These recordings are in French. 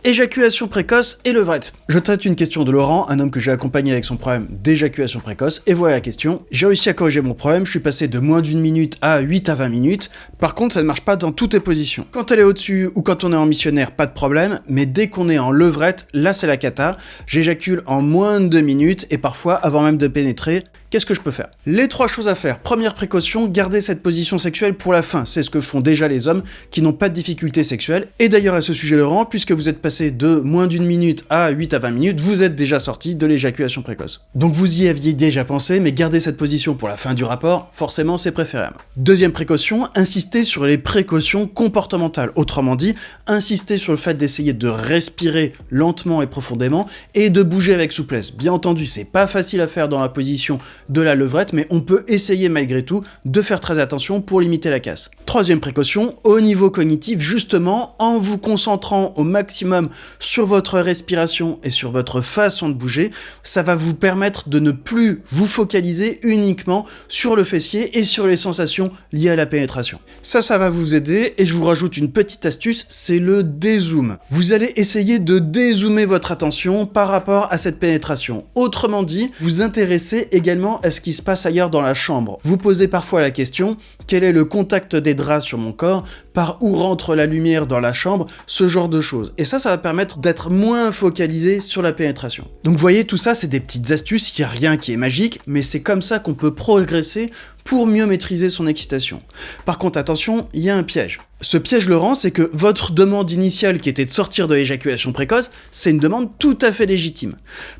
Éjaculation précoce et levrette. Je traite une question de Laurent, un homme que j'ai accompagné avec son problème d'éjaculation précoce, et voilà la question. J'ai réussi à corriger mon problème, je suis passé de moins d'une minute à 8 à 20 minutes. Par contre, ça ne marche pas dans toutes les positions. Quand elle est au-dessus ou quand on est en missionnaire, pas de problème, mais dès qu'on est en levrette, là c'est la cata. J'éjacule en moins de 2 minutes et parfois avant même de pénétrer. Qu'est-ce que je peux faire? Les 3 choses à faire. Première précaution, gardez cette position sexuelle pour la fin. C'est ce que font déjà les hommes qui n'ont pas de difficultés sexuelles. Et d'ailleurs à ce sujet Laurent, puisque vous êtes passé de moins d'une minute à 8 à 20 minutes, vous êtes déjà sorti de l'éjaculation précoce. Donc vous y aviez déjà pensé, mais gardez cette position pour la fin du rapport, forcément c'est préférable. Deuxième précaution, insistez sur les précautions comportementales. Autrement dit, insistez sur le fait d'essayer de respirer lentement et profondément et de bouger avec souplesse. Bien entendu, c'est pas facile à faire dans la position de la levrette, mais on peut essayer malgré tout de faire très attention pour limiter la casse. Troisième précaution, au niveau cognitif, justement, en vous concentrant au maximum sur votre respiration et sur votre façon de bouger, ça va vous permettre de ne plus vous focaliser uniquement sur le fessier et sur les sensations liées à la pénétration. Ça va vous aider, et je vous rajoute une petite astuce, c'est le dézoom. Vous allez essayer de dézoomer votre attention par rapport à cette pénétration. Autrement dit, vous intéressez également à ce qui se passe ailleurs dans la chambre. Vous posez parfois la question, quel est le contact des draps sur mon corps? Par où rentre la lumière dans la chambre? Ce genre de choses. Et ça va permettre d'être moins focalisé sur la pénétration. Donc vous voyez, tout ça, c'est des petites astuces, il n'y a rien qui est magique, mais c'est comme ça qu'on peut progresser pour mieux maîtriser son excitation. Par contre, attention, il y a un piège. Ce piège, Laurent, c'est que votre demande initiale qui était de sortir de l'éjaculation précoce, c'est une demande tout à fait légitime.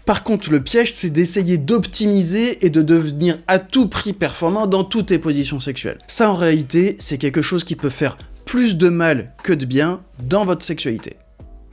Par contre, le piège, c'est d'essayer d'optimiser et de devenir à tout prix performant dans toutes les positions sexuelles. Ça, en réalité, c'est quelque chose qui peut faire plus de mal que de bien dans votre sexualité.